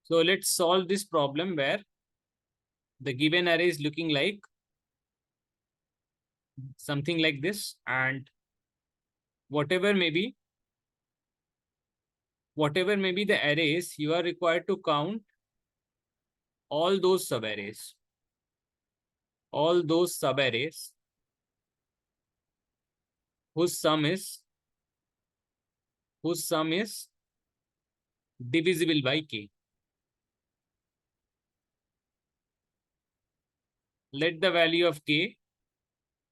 So let's solve this problem where the given array is looking like something like this, and whatever may be the arrays, you are required to count all those subarrays. All those subarrays whose sum is divisible by k. Let the value of k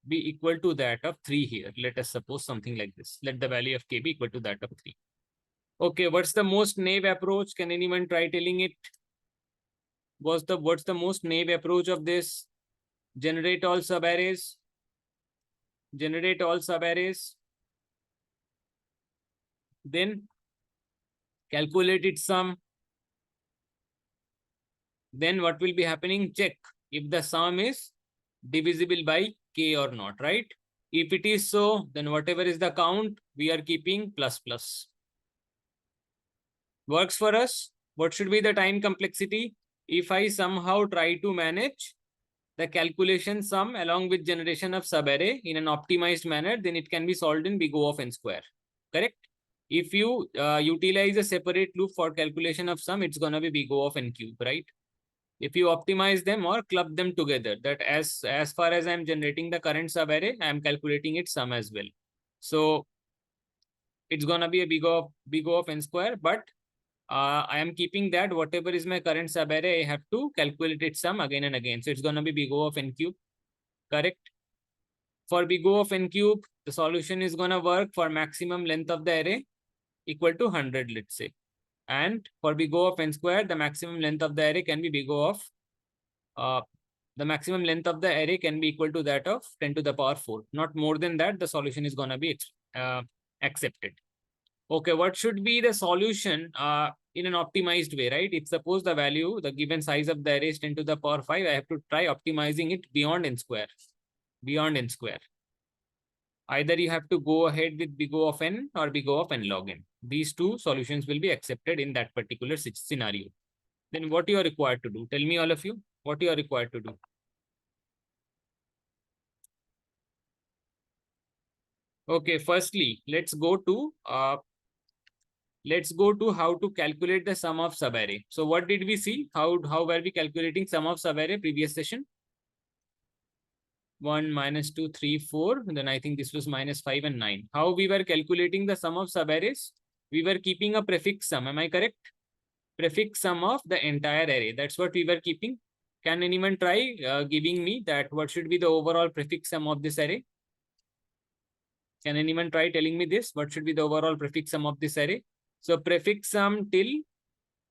be equal to that of 3 here. Let us suppose something like this. Let the value of k be equal to that of 3. Okay, what's the most naive approach? Can anyone try telling it? What's the most naive approach of this? Generate all subarrays. Generate all subarrays. Then calculate its sum. Then what will be happening? Check if the sum is divisible by k or not, right? If it is so, then whatever is the count, we are keeping plus plus. Works for us. What should be the time complexity? If I somehow try to manage the calculation sum along with generation of subarray in an optimized manner, then it can be solved in big O of n square. Correct? If you utilize a separate loop for calculation of sum, it's going to be big O of n cube, right? If you optimize them or club them together, that as far as I'm generating the current subarray, I'm calculating its sum as well. So it's going to be a big O of n square, but I am keeping that whatever is my current subarray, I have to calculate its sum again and again. So it's going to be big O of n cube. Correct? For big O of n cube, the solution is going to work for maximum length of the array equal to 100, let's say. And for big O of n square, the maximum length of the array can be big O of the maximum length of the array can be equal to that of 10 to the power 4. Not more than that, the solution is going to be accepted. Okay, what should be the solution in an optimized way, right? If suppose the value, the given size of the array is 10 to the power 5, I have to try optimizing it beyond n square. Beyond n square. Either you have to go ahead with big O of n or big O of n log n. These two solutions will be accepted in that particular scenario. Then what you are required to do? Tell me, all of you, what you are required to do. Okay, firstly, let's go to how to calculate the sum of subarray. So what did we see? How were we calculating sum of subarray previous session? 1, -2, 3, 4. Then I think this was -5 and 9. How we were calculating the sum of subarrays? We were keeping a prefix sum. Am I correct? Prefix sum of the entire array. That's what we were keeping. Can anyone try giving me that? What should be the overall prefix sum of this array? Can anyone try telling me this? What should be the overall prefix sum of this array? So prefix sum till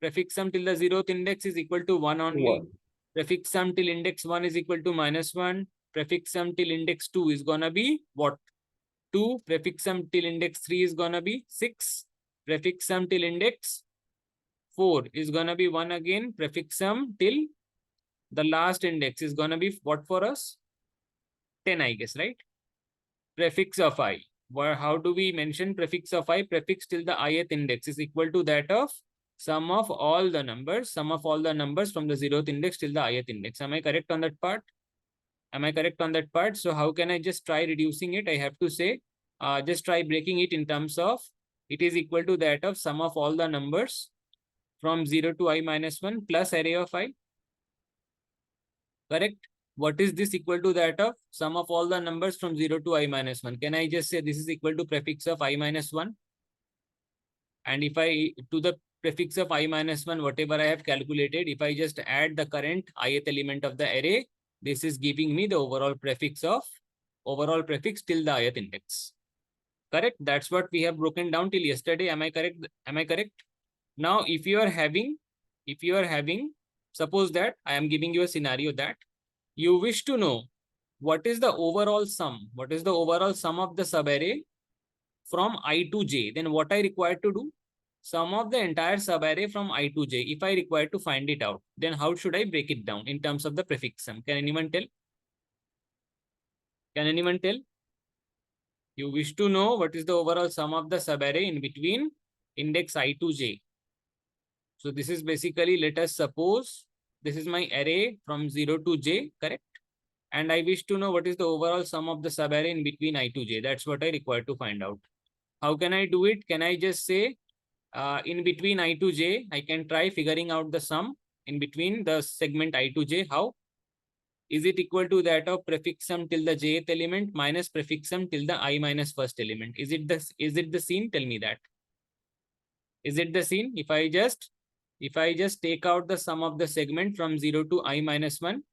the 0th index is equal to 1 only. 1. Prefix sum till index 1 is equal to -1. Prefix sum till index 2 is gonna be what? 2. Prefix sum till index 3 is gonna be 6. Prefix sum till index 4 is gonna be 1 again. Prefix sum till the last index is gonna be what for us? 10, I guess, right? Prefix of I. How do we mention prefix of I? Prefix till the ith index is equal to that of sum of all the numbers from the 0th index till the ith index. Am I correct on that part? Am I correct on that part? So how can I just try reducing it? I have to say, just try breaking it in terms of it is equal to that of sum of all the numbers from 0 to I minus 1 plus array of I. Correct? What is this equal to that of? Sum of all the numbers from 0 to I minus 1. Can I just say this is equal to prefix of I minus 1? And if I, to the prefix of I minus 1, whatever I have calculated, if I just add the current ith element of the array, this is giving me the overall prefix till the ith index. Correct? That's what we have broken down till yesterday. Am I correct? Am I correct? Now, if you are having, suppose that I am giving you a scenario that you wish to know what is the overall sum, of the subarray from I to j, then what I require to do? Sum of the entire subarray from I to j. If I require to find it out, then how should I break it down in terms of the prefix sum? Can anyone tell? Can anyone tell? You wish to know what is the overall sum of the subarray in between index I to j. So this is basically, let us suppose this is my array from 0 to j, correct? And I wish to know what is the overall sum of the subarray in between I to j. That's what I require to find out. How can I do it? Can I just say in between I to j, I can try figuring out the sum in between the segment I to j. How? Is it equal to that of prefix sum till the jth element minus prefix sum till the I minus first element? Is it the scene? Tell me that. Is it the scene? If I just take out the sum of the segment from 0 to I minus 1,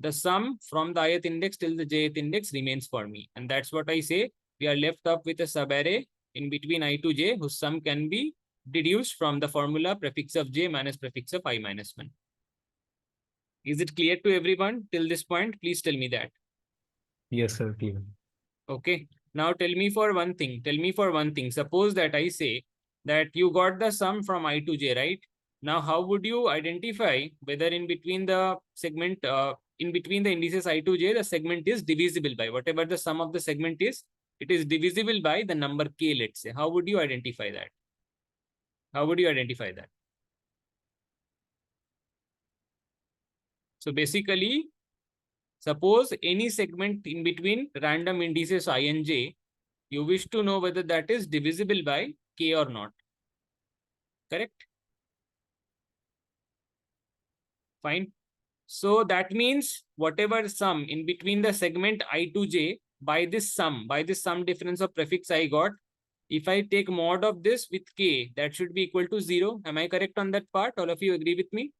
the sum from the ith index till the jth index remains for me. And that's what I say. We are left up with a subarray in between I to j whose sum can be deduced from the formula prefix of j minus prefix of I minus 1. Is it clear to everyone till this point? Please tell me that. Yes, sir. Clear. Okay. Now tell me for one thing. Suppose that I say that you got the sum from I to j, right? Now, how would you identify whether in between the segment, in between the indices I to j, the segment is divisible by whatever the sum of the segment is, it is divisible by the number k, let's say. How would you identify that? How would you identify that? So basically, suppose any segment in between random indices I and j, you wish to know whether that is divisible by k or not. Correct? Fine. So that means whatever sum in between the segment I to j, by this sum difference of prefix I got, if I take mod of this with k, that should be equal to 0. Am I correct on that part? All of you agree with me?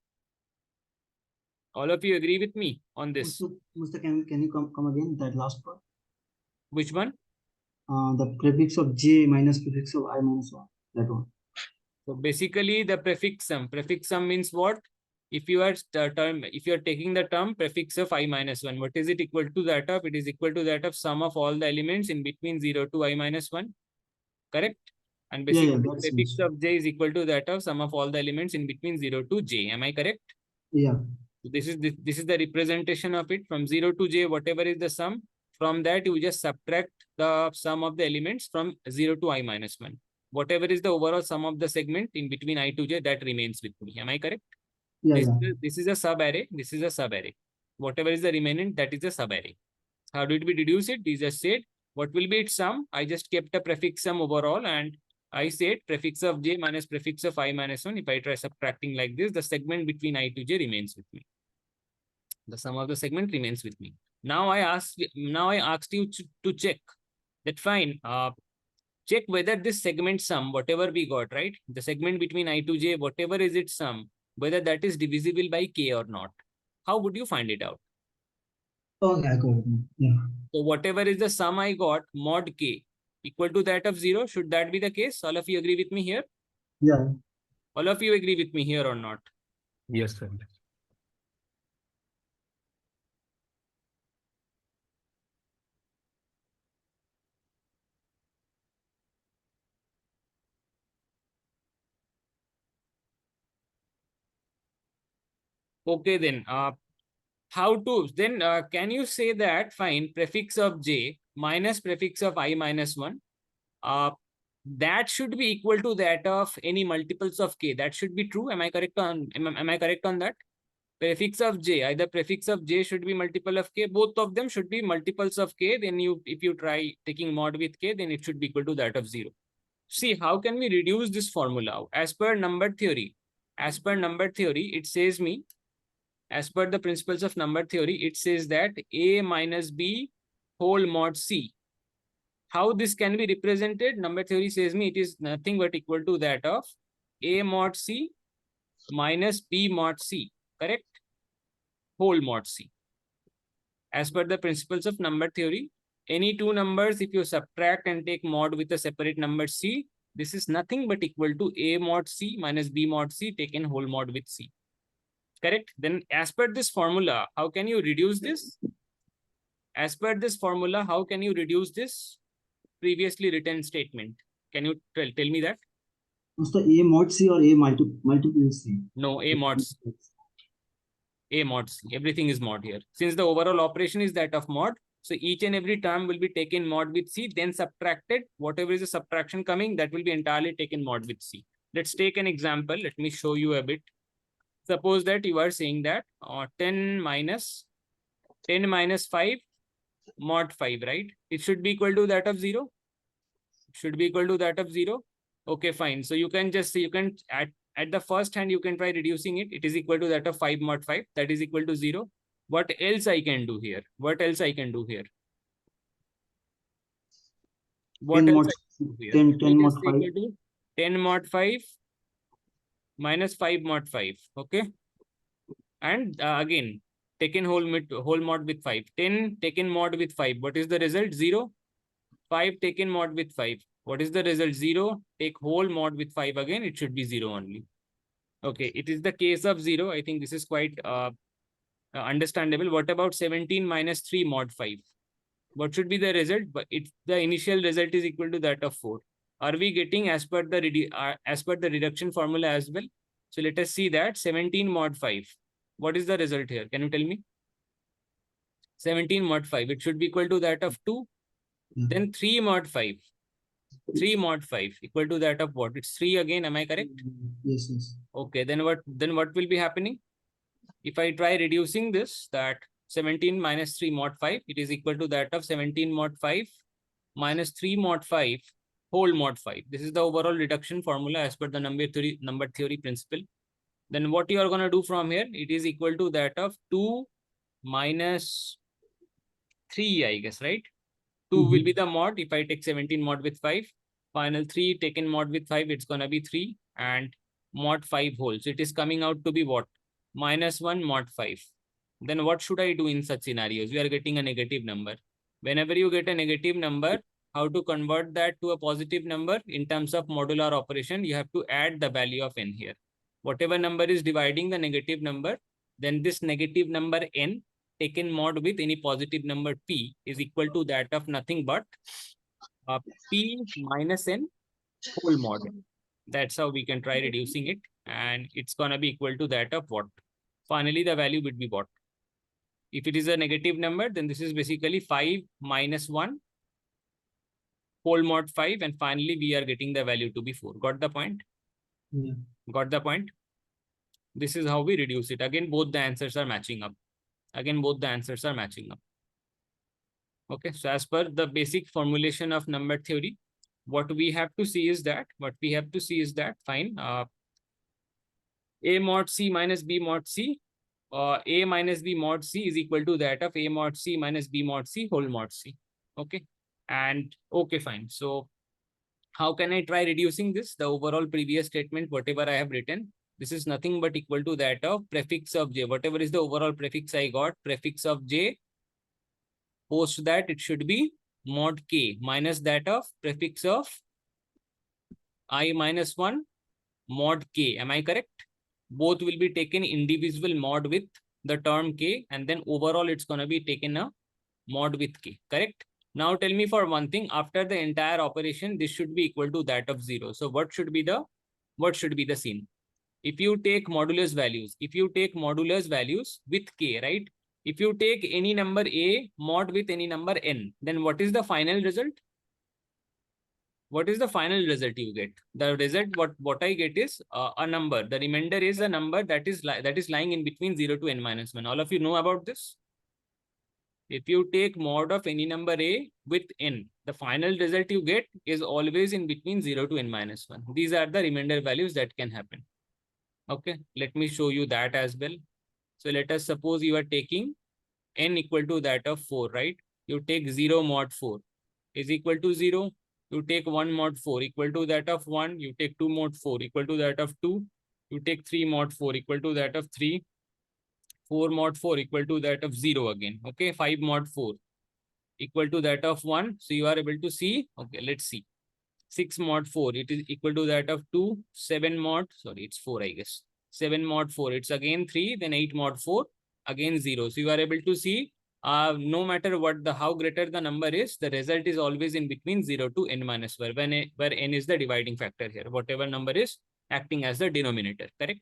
All of you agree with me on this? Musta, can you come again, that last part? Which one? The prefix of j minus prefix of I minus 1. That one. So basically the prefix sum means what? If you are taking the term prefix of I minus 1, what is it equal to that of? It is equal to that of sum of all the elements in between 0 to I minus 1. Correct? And basically prefix of j is equal to that of sum of all the elements in between 0 to j. Am I correct? Yeah. So this is the representation of it. From 0 to j, whatever is the sum, from that you just subtract the sum of the elements from 0 to I minus 1. Whatever is the overall sum of the segment in between I to j, that remains with me. Am I correct? Yeah, this is a subarray. This is a subarray. Whatever is the remaining, that is a subarray. How did we deduce it? We just said, what will be its sum? I just kept a prefix sum overall and I said prefix of j minus prefix of I minus 1. If I try subtracting like this, the segment between I to j remains with me. The sum of the segment remains with me. Now I asked you to check that fine. Check whether this segment sum, whatever we got, right? The segment between I to j, whatever is its sum, whether that is divisible by k or not. How would you find it out? Okay, I got it. Yeah. So whatever is the sum I got, mod k equal to that of 0. Should that be the case? All of you agree with me here? Yeah. All of you agree with me here or not? Yes, sir. Okay, then can you say that fine prefix of j minus prefix of I minus 1, that should be equal to that of any multiples of k. That should be true. Am I correct on that? Prefix of j, either prefix of j should be multiple of k, both of them should be multiples of k. Then if you try taking mod with k, then it should be equal to that of 0. See, how can we reduce this formula? As per number theory, it says me, as per the principles of number theory, it says that a minus b whole mod c. How this can be represented? Number theory says me it is nothing but equal to that of a mod c minus b mod c, correct? Whole mod c. As per the principles of number theory, any two numbers, if you subtract and take mod with a separate number c, this is nothing but equal to a mod c minus b mod c taken whole mod with c. Correct? Then as per this formula, how can you reduce this? As per this formula, how can you reduce this previously written statement? Can you tell me that? What's the a mod c or a multiple c? No, a mod c. A mod c. Everything is mod here. Since the overall operation is that of mod, so each and every term will be taken mod with c, then subtracted. Whatever is the subtraction coming, that will be entirely taken mod with c. Let's take an example. Let me show you a bit. Suppose that you are saying that 10 minus 5 mod 5, right? It should be equal to that of 0. It should be equal to that of 0. Okay, fine. So you can just say, you can at the first hand, you can try reducing it. It is equal to that of 5 mod 5. That is equal to 0. What else I can do here? What else I can do here? What 10 else mod, I can do here? 10, Let 10 me mod just 5. equal to 10 mod 5 minus 5 mod 5. Okay. And again, taken whole mod with 5. 10 taken mod with 5. What is the result? 0. 5 taken mod with 5. What is the result? 0. Take whole mod with 5 again. It should be 0 only. Okay. It is the case of 0. I think this is quite understandable. What about 17 minus 3 mod 5? What should be the result? But it's the initial result is equal to that of 4. Are we getting as per the reduction formula as well? So let us see that 17 mod 5. What is the result here? Can you tell me? 17 mod 5. It should be equal to that of 2. Yeah. Then 3 mod 5. 3 mod 5 equal to that of what? It's 3 again. Am I correct? Yes, yes. Okay. Then what will be happening? If I try reducing this, that 17 minus 3 mod 5, it is equal to that of 17 mod 5 minus 3 mod 5 whole mod 5. This is the overall reduction formula as per the number theory principle. Then what you are going to do from here, it is equal to that of 2 minus 3, I guess, right? 2 will be the mod. If I take 17 mod with 5, final 3 taken mod with 5, it's going to be 3 and mod 5 whole. So it is coming out to be what? Minus 1 mod 5. Then what should I do in such scenarios? We are getting a negative number. Whenever you get a negative number, how to convert that to a positive number in terms of modular operation, you have to add the value of n here. Whatever number is dividing the negative number, then this negative number n taken mod with any positive number p is equal to that of nothing but p minus n whole mod. That's how we can try reducing it, and it's gonna be equal to that of what? Finally, the value would be what? If it is a negative number, then this is basically 5 minus 1 whole mod 5, and finally we are getting the value to be 4. Got the point? Yeah. Got the point? This is how we reduce it. Again, both the answers are matching up. Okay, so as per the basic formulation of number theory, what we have to see is that, fine, a mod c minus b mod c, a minus b mod c is equal to that of a mod c minus b mod c whole mod c. Okay, and okay, fine. So how can I try reducing this? The overall previous statement, whatever I have written, this is nothing but equal to that of prefix of j. Whatever is the overall prefix I got, prefix of j, post that it should be mod k minus that of prefix of I minus 1 mod k. Am I correct? Both will be taken individual mod with the term k, and then overall it's going to be taken a mod with k. Correct? Now tell me for one thing, after the entire operation, this should be equal to that of 0. So what should be the scene? If you take modulus values, with k, right? If you take any number a mod with any number n, then what is the final result? What is the final result you get? The result, what I get is a number. The remainder is a number that is lying in between 0 to n minus 1. All of you know about this? If you take mod of any number a with n, the final result you get is always in between 0 to n minus 1. These are the remainder values that can happen. Okay, let me show you that as well. So let us suppose you are taking n equal to that of 4, right? You take 0 mod 4 is equal to 0. You take 1 mod 4 equal to that of 1. You take 2 mod 4 equal to that of 2. You take 3 mod 4 equal to that of 3. 4 mod 4 equal to that of 0 again. Okay, 5 mod 4 equal to that of 1. So you are able to see. Okay, let's see. 6 mod 4, it is equal to that of 2. 7 mod, sorry, it's 4, I guess. 7 mod 4, it's again 3. Then 8 mod 4, again 0. So you are able to see no matter how greater the number is, the result is always in between 0 to n minus 1, where n is the dividing factor here. Whatever number is acting as the denominator, correct?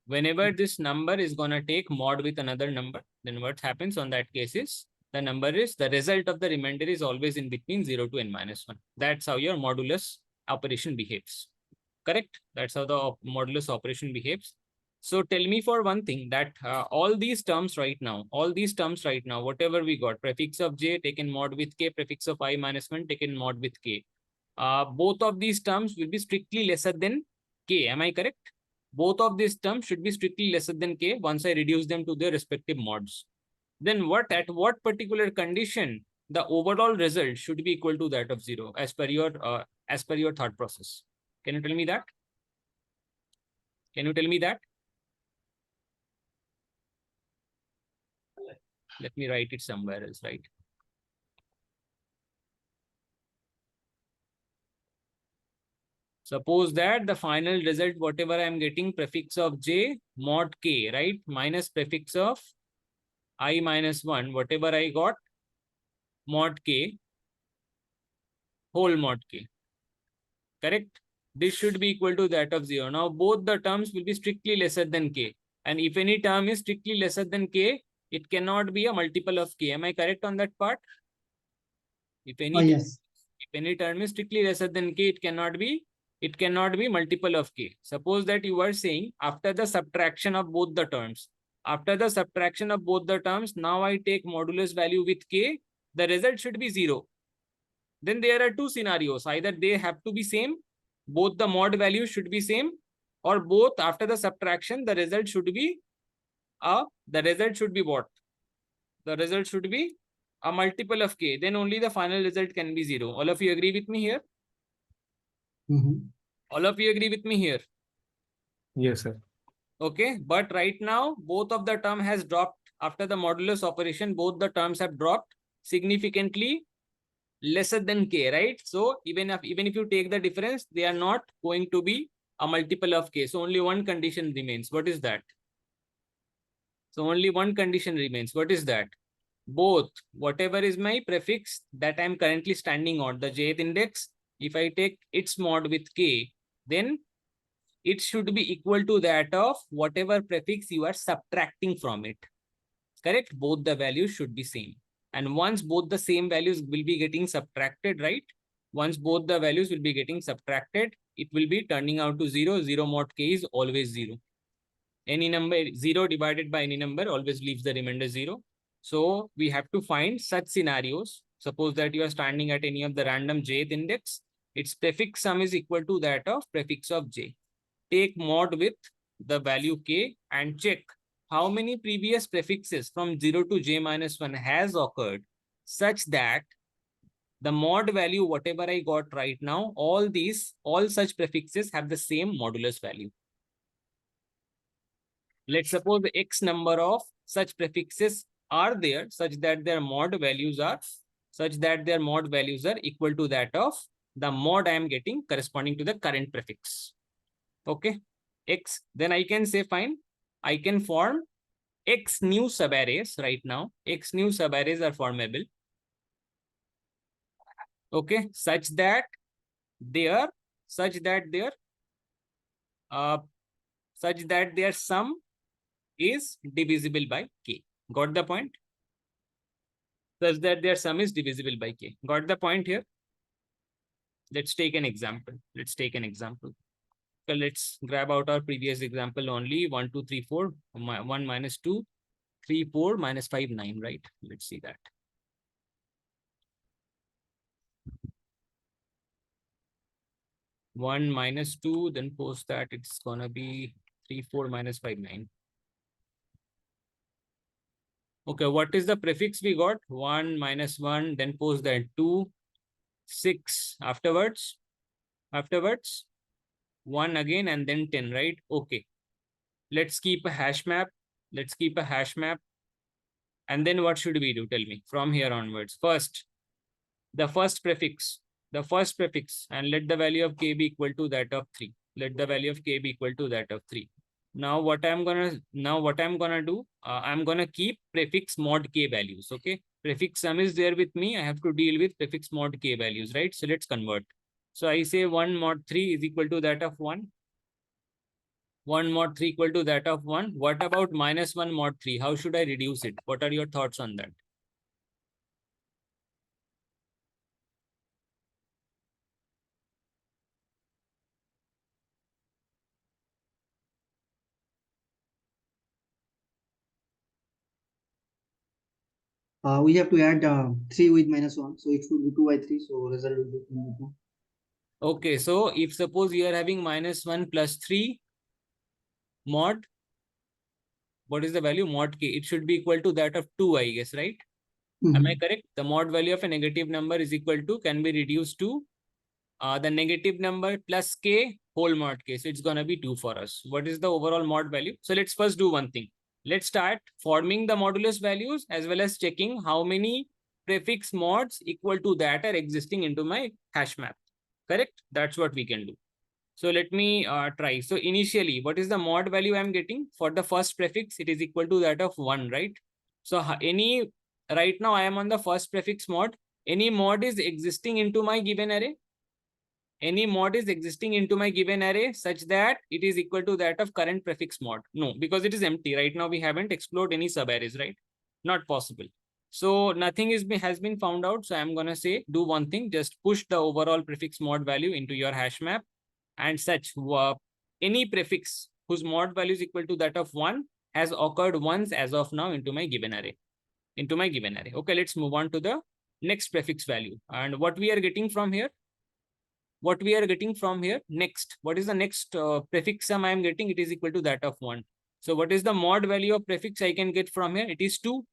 Whenever this number is going to take mod with another number, then what happens on that case is the result of the remainder is always in between 0 to n minus 1. That's how your modulus operation behaves. Correct? That's how the modulus operation behaves. So tell me for one thing that all these terms right now, whatever we got, prefix of j taken mod with k, prefix of I minus 1 taken mod with k. Both of these terms will be strictly lesser than k. Am I correct? Both of these terms should be strictly lesser than k once I reduce them to their respective mods. Then at what particular condition the overall result should be equal to that of 0 as per your thought process? Can you tell me that? Can you tell me that? Let me write it somewhere else, right? Suppose that the final result, whatever I am getting, prefix of j mod k, right? Minus prefix of I minus 1, whatever I got, mod k, whole mod k. Correct? This should be equal to that of 0. Now, both the terms will be strictly lesser than k. And if any term is strictly lesser than k, it cannot be a multiple of k. Am I correct on that part? If Yes. any term is strictly lesser than k, it cannot be multiple of k. Suppose that you are saying after the subtraction of both the terms, now I take modulus value with k, the result should be 0. Then there are two scenarios. Either they have to be same, both the mod values should be same, or both after the subtraction, the result should be what? The result should be a multiple of k. Then only the final result can be 0. All of you agree with me here? All of you agree with me here? Yes, sir. Okay, but right now both of the term has dropped after the modulus operation. Both the terms have dropped significantly lesser than k, right? So even if you take the difference, they are not going to be a multiple of k. So only one condition remains. What is that? So only one condition remains. What is that? Both, whatever is my prefix that I'm currently standing on, the jth index, if I take its mod with k, then it should be equal to that of whatever prefix you are subtracting from it. Correct? Both the values should be same. And once both the same values will be getting subtracted, right? Once both the values will be getting subtracted, it will be turning out to 0. 0 mod k is always 0. Any number 0 divided by any number always leaves the remainder 0. So we have to find such scenarios. Suppose that you are standing at any of the random jth index. Its prefix sum is equal to that of prefix of j. Take mod with the value k and check how many previous prefixes from 0 to j minus 1 has occurred such that the mod value, whatever I got right now, all such prefixes have the same modulus value. Let's suppose the x number of such prefixes are there such that their mod values are equal to that of the mod I am getting corresponding to the current prefix. Okay, x, then I can say fine, I can form x new subarrays right now. X new subarrays are formable. Okay, such that their sum is divisible by k. Got the point? Such that their sum is divisible by k. Got the point here? Let's take an example. So let's grab out our previous example only. 1, 2, 3, 4. 1 minus 2, 3, 4 minus 5, 9, right? Let's see that. One minus 2, then post that it's gonna be 3, 4 minus 5, 9. Okay, what is the prefix we got? 1 minus 1, then post that 2, 6 afterwards, 1 again, and then 10, right? Okay. Let's keep a hash map. And then what should we do? Tell me from here onwards. First, the first prefix, and let the value of k be equal to that of 3. Now what I'm gonna do, I'm gonna keep prefix mod k values. Okay, prefix sum is there with me. I have to deal with prefix mod k values, right? So let's convert. So I say 1 mod 3 is equal to that of 1. 1 mod 3 equal to that of 1. What about minus 1 mod 3? How should I reduce it? What are your thoughts on that? We have to add 3 with -1, so it should be 2 by 3. So result will be 2. Okay, so if suppose you are having -1 plus 3 mod, what is the value mod k? It should be equal to that of 2, I guess, right? Am I correct? The mod value of a negative number is equal to, can be reduced to the negative number plus k whole mod k. So it's going to be 2 for us. What is the overall mod value? So let's first do one thing. Let's start forming the modulus values as well as checking how many prefix mods equal to that are existing into my hash map. Correct? That's what we can do. So let me try. So initially, what is the mod value I'm getting? For the first prefix, it is equal to that of 1, right? So right now I am on the first prefix mod. Any mod is existing into my given array? Any mod is existing into my given array such that it is equal to that of current prefix mod? No, because it is empty. Right now we haven't explored any sub-arrays, right? Not possible. So nothing has been found out. So I'm going to say, do one thing, just push the overall prefix mod value into your hash map and such any prefix whose mod value is equal to that of 1 has occurred once as of now into my given array. Okay, let's move on to the next prefix value. And what we are getting from here? Next, what is the next prefix sum I am getting? It is equal to that of 1. So what is the mod value of prefix I can get from here? It is 2.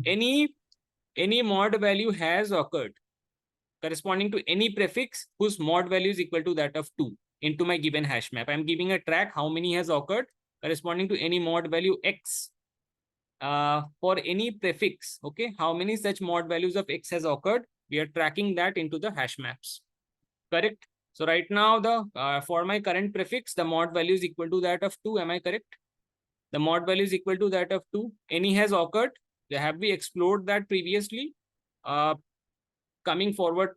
Any mod value has occurred corresponding to any prefix whose mod value is equal to that of 2 into my given hash map. I'm giving a track how many has occurred corresponding to any mod value x for any prefix. Okay, how many such mod values of x has occurred? We are tracking that into the hash maps. Correct. So right now the for my current prefix, the mod value is equal to that of 2. Am I correct? The mod value is equal to that of 2. Any has occurred. Have we explored that previously? Coming forward,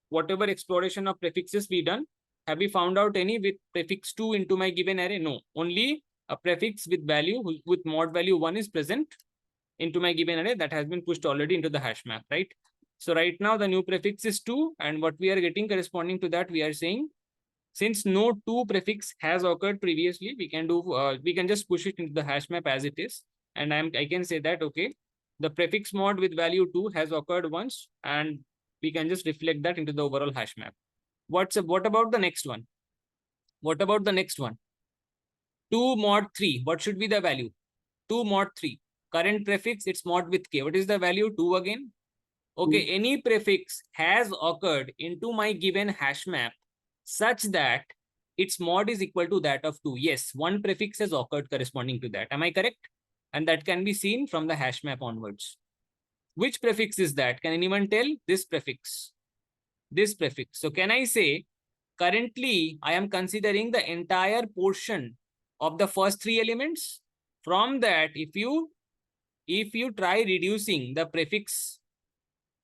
whatever exploration of prefixes we done, have we found out any with prefix 2 into my given array? No, only a prefix with value with mod value 1 is present into my given array that has been pushed already into the hash map, right? So right now the new prefix is 2, and what we are getting corresponding to that, we are saying, since no 2 prefix has occurred previously, we can just push it into the hash map as it is, and I can say that, okay, the prefix mod with value 2 has occurred once, and we can just reflect that into the overall hash map. What about the next one? 2 mod 3. What should be the value? 2 mod 3. Current prefix, it's mod with k. What is the value? 2 again. Okay, any prefix has occurred into my given hash map such that its mod is equal to that of 2. Yes, one prefix has occurred corresponding to that. Am I correct? And that can be seen from the hash map onwards. Which prefix is that? Can anyone tell? This prefix. So can I say, currently I am considering the entire portion of the first 3 elements? From that, if you try reducing the prefix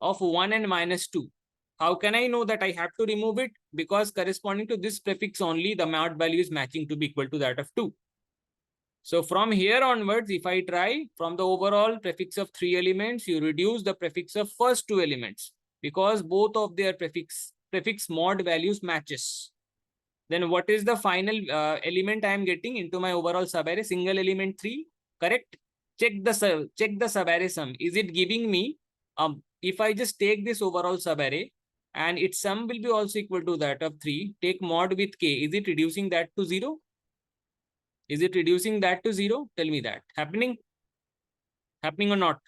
of 1 and -2, how can I know that I have to remove it? Because corresponding to this prefix only, the mod value is matching to be equal to that of 2. So from here onwards, if I try from the overall prefix of 3 elements, you reduce the prefix of first 2 elements because both of their prefix mod values matches. Then what is the final element I am getting into my overall subarray? Single element 3, correct? Check the subarray sum. Is it giving me, if I just take this overall subarray and its sum will be also equal to that of 3, take mod with k, is it reducing that to 0? Is it reducing that to 0? Tell me that. Happening or not?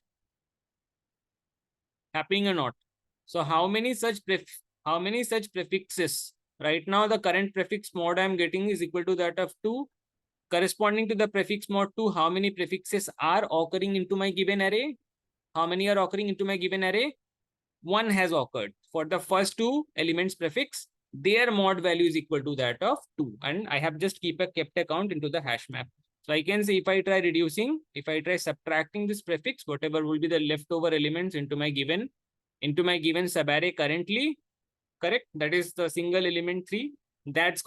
Happening or not? So how many such prefixes? Right now the current prefix mod I am getting is equal to that of 2. Corresponding to the prefix mod 2, how many prefixes are occurring into my given array? How many are occurring into my given array? 1 has occurred. For the first 2 elements prefix, their mod value is equal to that of 2. And I have just kept a count into the hash map. So I can say if I try subtracting this prefix, whatever will be the leftover elements into my given subarray currently, correct? That is the single element 3. That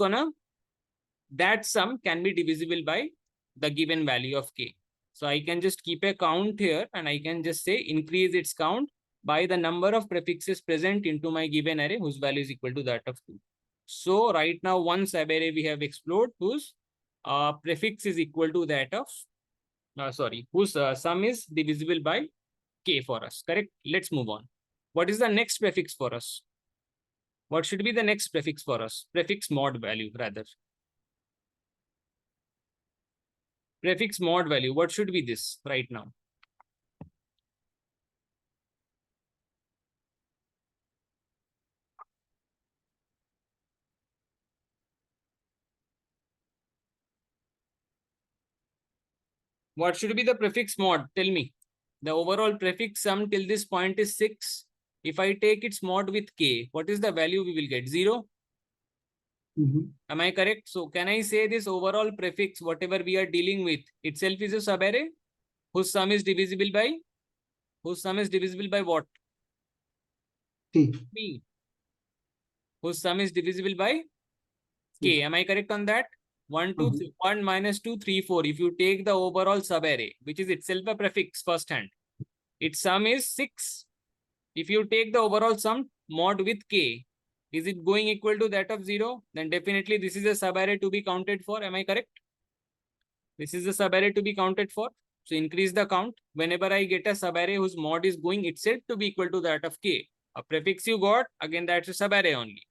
sum can be divisible by the given value of k. So I can just keep a count here and I can just say increase its count by the number of prefixes present into my given array whose value is equal to that of 2. So right now one subarray we have explored whose prefix is equal to that of, whose sum is divisible by k for us, correct? Let's move on. What is the next prefix for us? What should be the next prefix for us? Prefix mod value, rather. Prefix mod value, what should be this right now? What should be the prefix mod? Tell me. The overall prefix sum till this point is 6. If I take its mod with k, what is the value we will get? 0. Am I correct? So can I say this overall prefix, whatever we are dealing with, itself is a subarray whose sum is divisible by? Whose sum is divisible by what? P. Whose sum is divisible by k. Am I correct on that? 1, 2, 3, 1 minus 2, 3, 4. If you take the overall subarray, which is itself a prefix first hand, its sum is 6. If you take the overall sum mod with k, is it going equal to that of 0? Then definitely this is a subarray to be counted for. Am I correct? This is the subarray to be counted for. So increase the count. Whenever I get a subarray whose mod is going itself to be equal to that of k, a prefix you got, again that's a subarray only.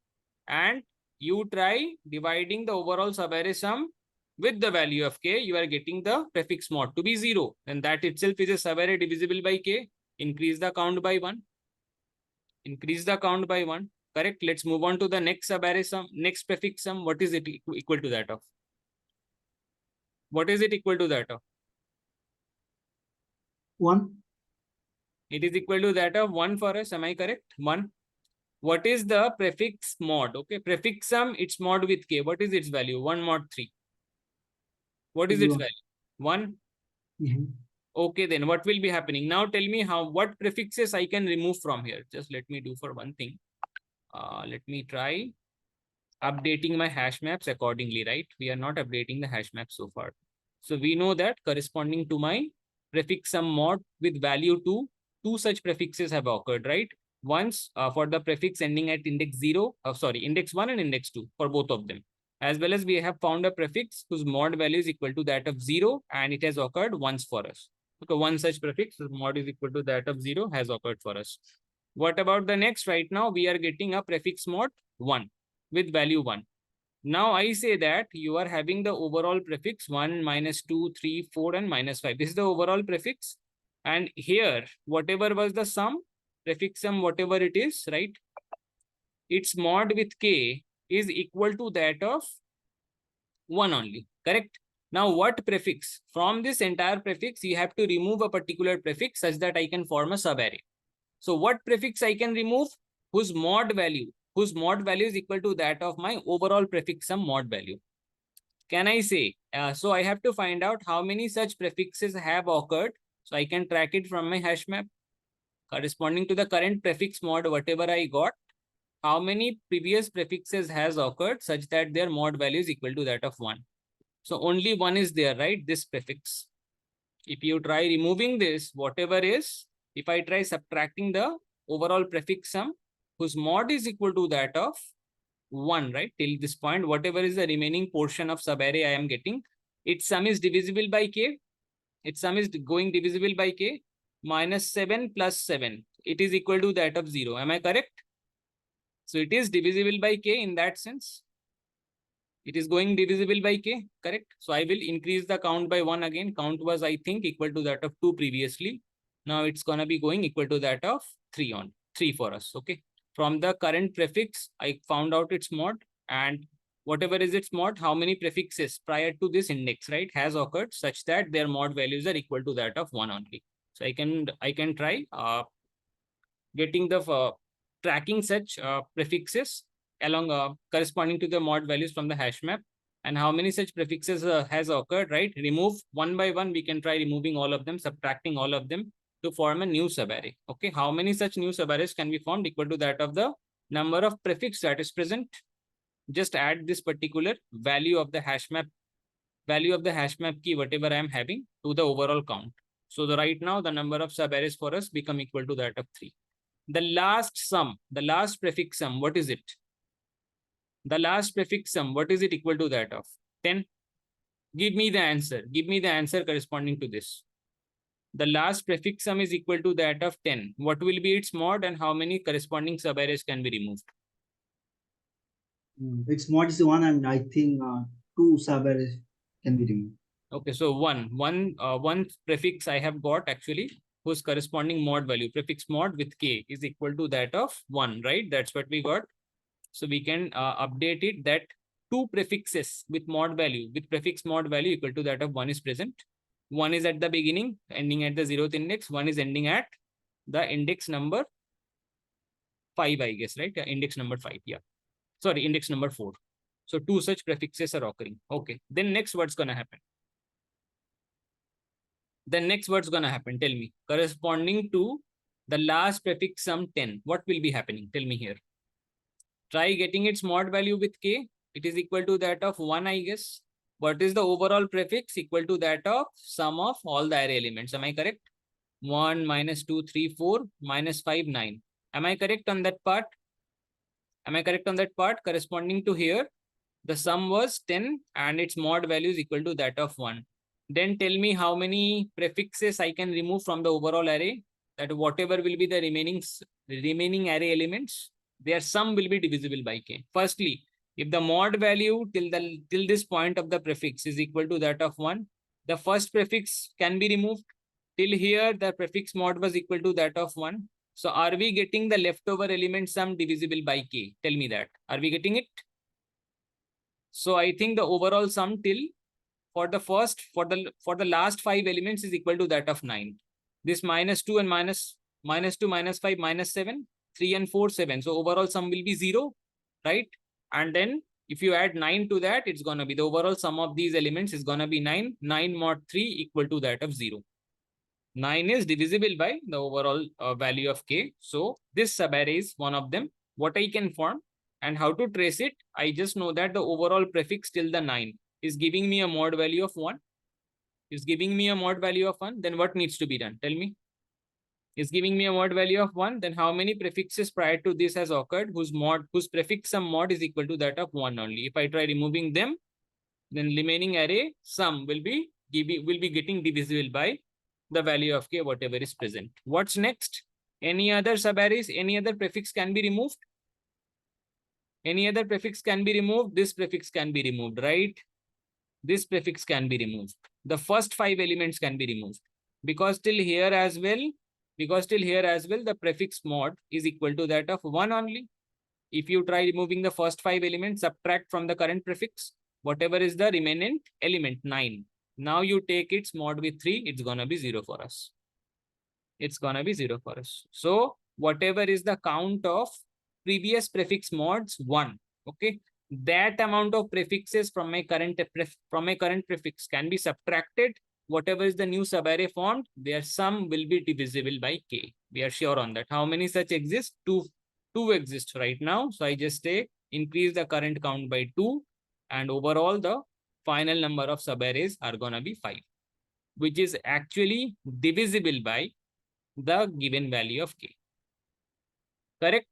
And you try dividing the overall subarray sum with the value of k, you are getting the prefix mod to be 0. Then that itself is a subarray divisible by k. Increase the count by 1. Increase the count by 1. Correct. Let's move on to the next subarray sum, next prefix sum. What is it equal to that of? What is it equal to that of? 1. It is equal to that of 1 for us. Am I correct? 1. What is the prefix mod? Okay. Prefix sum, its mod with k. What is its value? 1 mod 3. What is its value? 1. Okay, then what will be happening? Now tell me what prefixes I can remove from here. Just let me do for one thing. Let me try updating my hash maps accordingly, right? We are not updating the hash map so far. So we know that corresponding to my prefix sum mod with value 2, two such prefixes have occurred, right? Once for the prefix ending at index 0, index 1 and index 2 for both of them. As well as we have found a prefix whose mod value is equal to that of 0 and it has occurred once for us. Okay, one such prefix whose mod is equal to that of 0 has occurred for us. What about the next? Right now we are getting a prefix mod 1 with value 1. Now I say that you are having the overall prefix 1, minus 2, 3, 4 and minus 5. This is the overall prefix. And here, whatever was the sum, prefix sum, whatever it is, right? Its mod with k is equal to that of 1 only, correct? Now what prefix? From this entire prefix, you have to remove a particular prefix such that I can form a subarray. So what prefix I can remove? Whose mod value is equal to that of my overall prefix sum mod value. Can I say? So I have to find out how many such prefixes have occurred. So I can track it from my hash map corresponding to the current prefix mod, whatever I got. How many previous prefixes has occurred such that their mod value is equal to that of 1. So only 1 is there, right? This prefix. If you try removing this, whatever is, if I try subtracting the overall prefix sum, whose mod is equal to that of 1, right? Till this point, whatever is the remaining portion of subarray I am getting, its sum is divisible by k. Its sum is going divisible by k. Minus 7 plus 7. It is equal to that of 0. Am I correct? So it is divisible by k in that sense. It is going divisible by k, correct? So I will increase the count by 1 again. Count was, I think, equal to that of 2 previously. Now it's going to be going equal to that of 3 for us, okay? From the current prefix, I found out its mod, and whatever is its mod, how many prefixes prior to this index, right, has occurred such that their mod values are equal to that of 1 only. So I can try getting the tracking such prefixes along corresponding to the mod values from the hash map, and how many such prefixes has occurred, right? Remove one by one. We can try removing all of them, subtracting all of them to form a new subarray. Okay, how many such new subarrays can be formed equal to that of the number of prefix that is present? Just add this particular value of the hash map key, whatever I am having, to the overall count. So right now the number of subarrays for us become equal to that of 3. The last sum, the last prefix sum, what is it? The last prefix sum, what is it equal to that of? 10. Give me the answer. Give me the answer corresponding to this. the last prefix sum is equal to that of 10. What will be its mod and how many corresponding subarrays can be removed? Its mod is 1 and I think 2 subarrays can be removed. Okay, so one prefix I have got actually whose corresponding mod value, prefix mod with k is equal to that of 1, right? That's what we got. So we can update it that two prefixes with mod value, with prefix mod value equal to that of 1 is present. One is at the beginning, ending at the 0th index. One is ending at the index number 5, I guess, right? Index number 5, yeah. Sorry, index number 4. So two such prefixes are occurring. Okay, then next what's going to happen? Then next what's going to happen? Tell me. Corresponding to the last prefix sum 10, what will be happening? Tell me here. Try getting its mod value with k. It is equal to that of 1, I guess. What is the overall prefix? Equal to that of sum of all the array elements. Am I correct? 1, minus 2, 3, 4, minus 5, 9. Am I correct on that part? Am I correct on that part? Corresponding to here, the sum was 10 and its mod value is equal to that of 1. Then tell me how many prefixes I can remove from the overall array. That whatever will be the remaining array elements, their sum will be divisible by k. Firstly, if the mod value till this point of the prefix is equal to that of 1, the first prefix can be removed. Till here, the prefix mod was equal to that of 1. So are we getting the leftover element sum divisible by k? Tell me that. Are we getting it? So I think the overall sum till for the last 5 elements is equal to that of 9. This minus 2 and minus 2 minus 5 minus 7, 3 and 4 7. So overall sum will be 0, right? And then if you add 9 to that, it's going to be the overall sum of these elements is going to be 9. 9 mod 3 equal to that of 0. 9 is divisible by the overall value of k. So this subarray is one of them. What I can form and how to trace it, I just know that the overall prefix till the 9 is giving me a mod value of 1. Is giving me a mod value of 1. Then what needs to be done? Tell me. Is giving me a mod value of 1. Then how many prefixes prior to this has occurred whose prefix sum mod is equal to that of 1 only. If I try removing them, then remaining array sum will be getting divisible by the value of k, whatever is present. What's next? Any other subarrays, any other prefix can be removed. Any other prefix can be removed. This prefix can be removed, right? This prefix can be removed. The first 5 elements can be removed. Because till here as well, the prefix mod is equal to that of 1 only. If you try removing the first 5 elements, subtract from the current prefix, whatever is the remaining element, 9. Now you take its mod with 3, it's gonna be 0 for us. It's gonna be 0 for us. So whatever is the count of previous prefix mods, 1. Okay. That amount of prefixes from my current prefix can be subtracted. Whatever is the new subarray formed, their sum will be divisible by k. We are sure on that. How many such exist? 2 exist right now. So I just say increase the current count by 2 and overall the final number of subarrays are gonna be 5, which is actually divisible by the given value of k. Correct?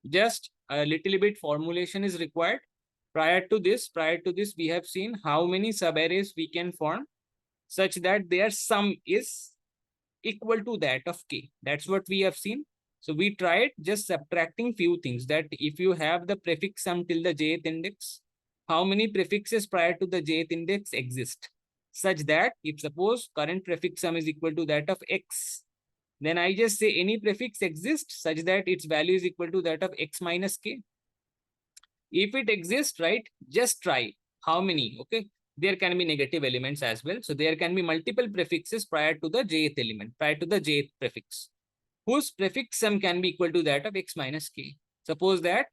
Just a little bit formulation is required. Prior to this, we have seen how many subarrays we can form such that their sum is equal to that of k. That's what we have seen. So we tried just subtracting few things, that if you have the prefix sum till the jth index, how many prefixes prior to the jth index exist, such that if suppose current prefix sum is equal to that of x, then I just say any prefix exists such that its value is equal to that of x minus k. If it exists, right, just try how many, okay? There can be negative elements as well. So there can be multiple prefixes prior to the jth element, prior to the jth prefix, whose prefix sum can be equal to that of x minus k. Suppose that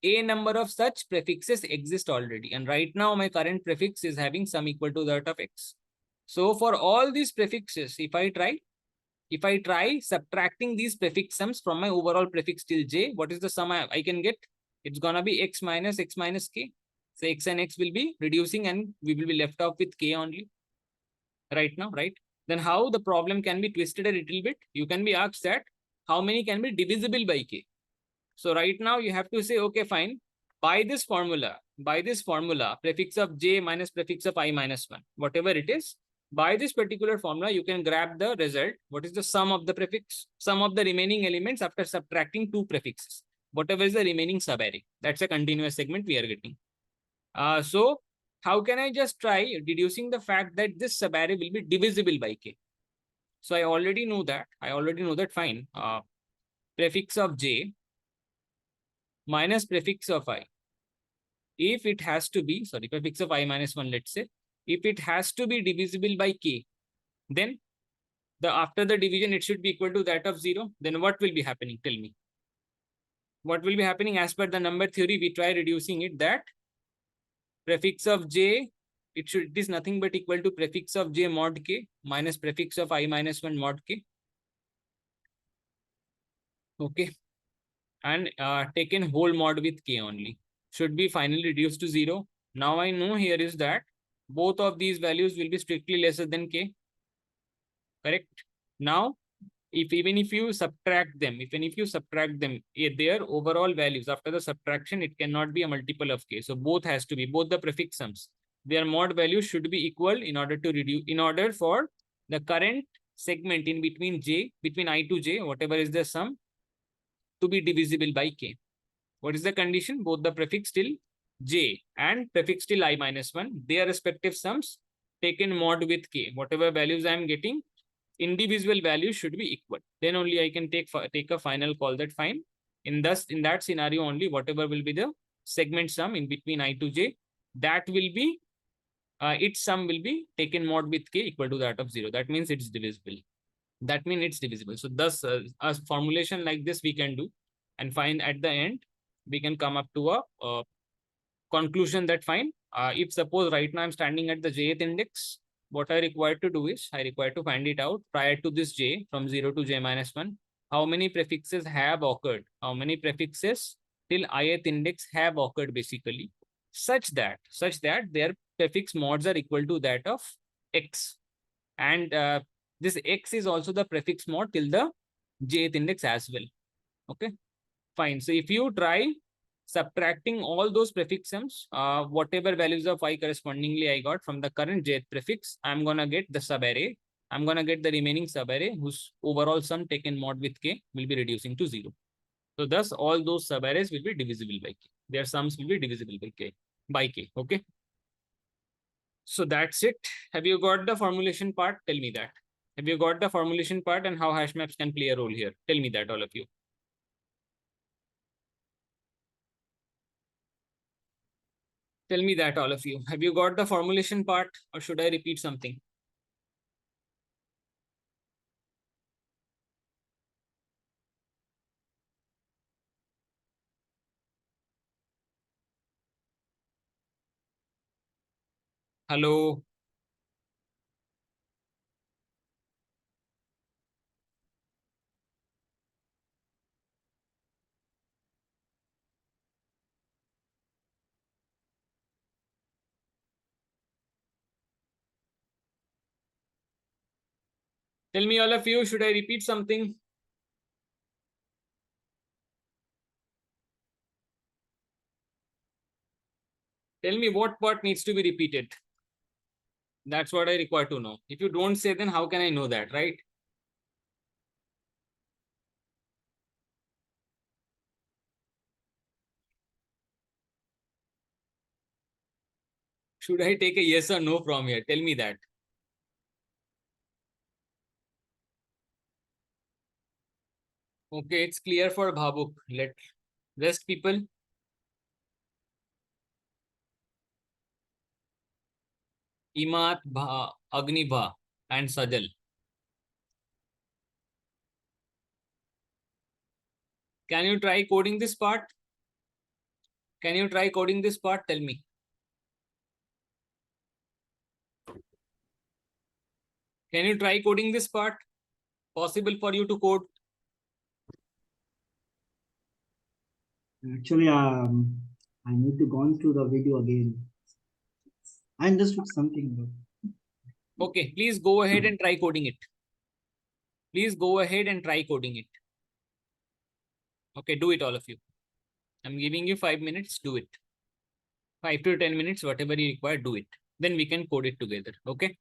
a number of such prefixes exist already. And right now my current prefix is having sum equal to that of x. So for all these prefixes, if I try subtracting these prefix sums from my overall prefix till j, what is the sum I can get? It's gonna be x minus k. So x and x will be reducing and we will be left off with k only right now, right? Then how the problem can be twisted a little bit? You can be asked that how many can be divisible by k? So right now you have to say, okay, fine. By this formula, prefix of j minus prefix of I minus 1, whatever it is, By this particular formula, you can grab the result. What is the sum of the prefix? Sum of the remaining elements after subtracting two prefixes. Whatever is the remaining subarray. That's a continuous segment we are getting. So how can I just try deducing the fact that this subarray will be divisible by k? So I already know that. Fine. Prefix of j minus prefix of I. If it has to be, sorry, prefix of I minus 1, let's say, if it has to be divisible by k, then after the division, it should be equal to that of 0. Then what will be happening? Tell me. What will be happening as per the number theory? We try reducing it, that prefix of j, it is nothing but equal to prefix of j mod k minus prefix of I minus 1 mod k. Okay. And taken whole mod with k only. Should be finally reduced to 0. Now I know here is that both of these values will be strictly lesser than k. Correct? Now, even if you subtract them, their overall values after the subtraction, it cannot be a multiple of k. So both has to be, both the prefix sums, their mod values should be equal in order to reduce, in order for the current segment in between j, between I to j, whatever is the sum, to be divisible by k. What is the condition? Both the prefix till j and prefix till I minus 1, their respective sums taken mod with k. Whatever values I am getting, individual values should be equal. Then only I can take a final call that fine. In that scenario only, whatever will be the segment sum in between I to j, that will be its sum will be taken mod with k equal to that of 0. That means it's divisible. So thus a formulation like this we can do, and find at the end we can come up to a conclusion that fine. If suppose right now I'm standing at the jth index, what I require to do is I require to find it out prior to this j, from 0 to j minus 1. How many prefixes have occurred? How many prefixes till ith index have occurred basically, such that their prefix mods are equal to that of x. And this x is also the prefix mod till the jth index as well. Okay, fine. So if you try subtracting all those prefix sums, whatever values of I correspondingly I got from the current jth prefix, I'm gonna get the subarray. I'm gonna get the remaining subarray whose overall sum taken mod with k will be reducing to 0. So thus all those subarrays will be divisible by k. Their sums will be divisible by k. Okay. So that's it. Have you got the formulation part? Tell me that. Have you got the formulation part and how hash maps can play a role here? Tell me that, all of you. Tell me that, all of you. Have you got the formulation part, or should I repeat something? Hello. Tell me, all of you, should I repeat something? Tell me what part needs to be repeated. That's what I require to know. If you don't say, then how can I know that, right? Should I take a yes or no from here? Tell me that. Okay, it's clear for Bhabuk. Let rest people. Imat, Agnibha, and Sajal. Can you try coding this part? Can you try coding this part? Tell me. Can you try coding this part? Possible for you to code? Actually, I need to go through the video again. I understood something, but Okay, please go ahead and try coding it. Please go ahead and try coding it. Okay, do it, all of you. I'm giving you 5 minutes, do it. 5 to 10 minutes, whatever you require, do it. Then we can code it together. Okay.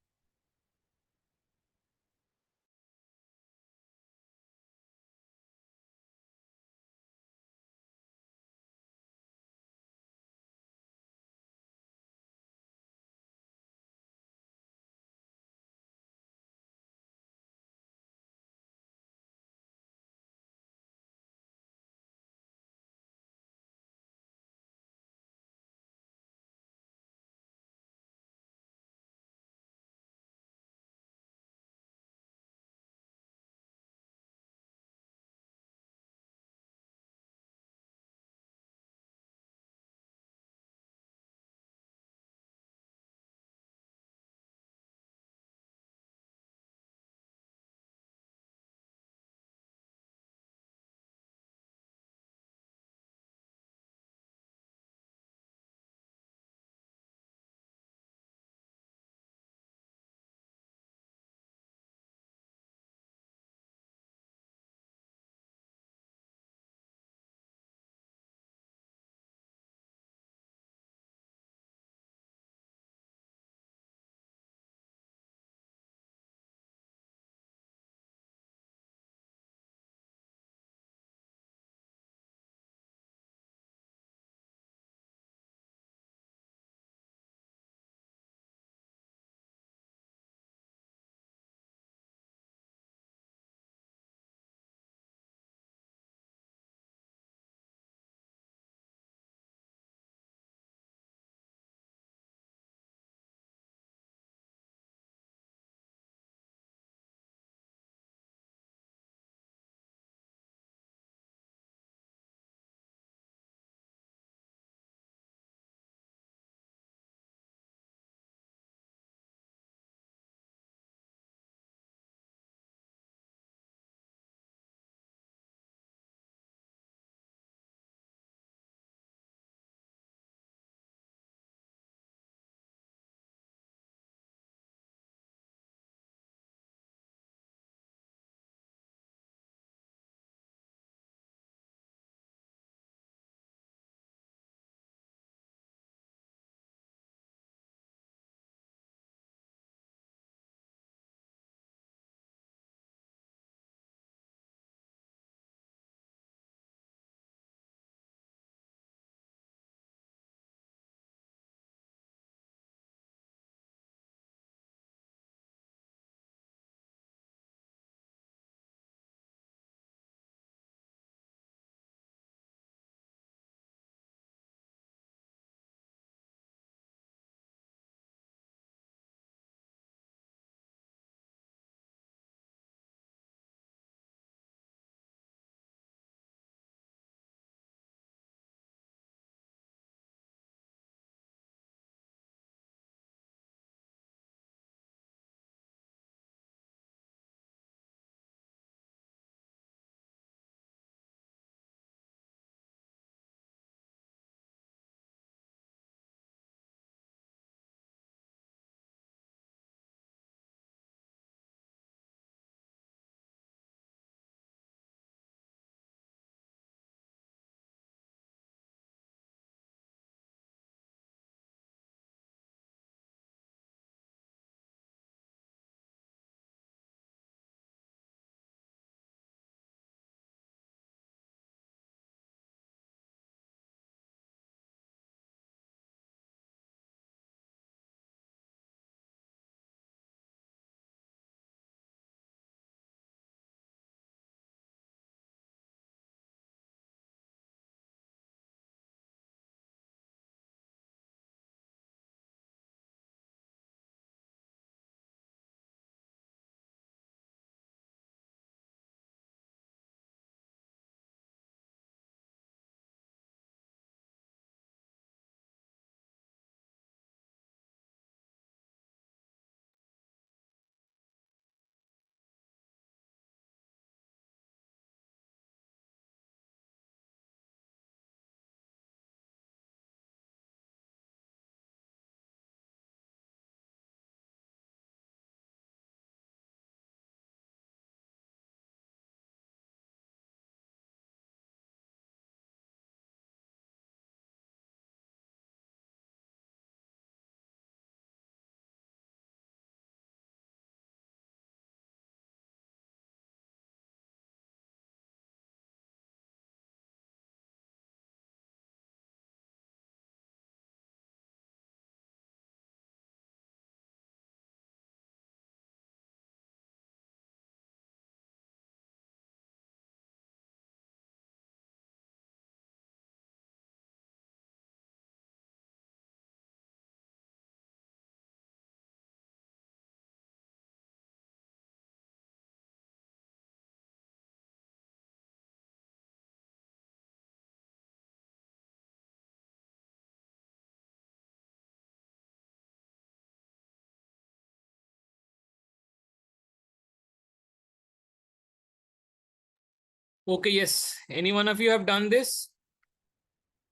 Okay, yes. Any one of you have done this?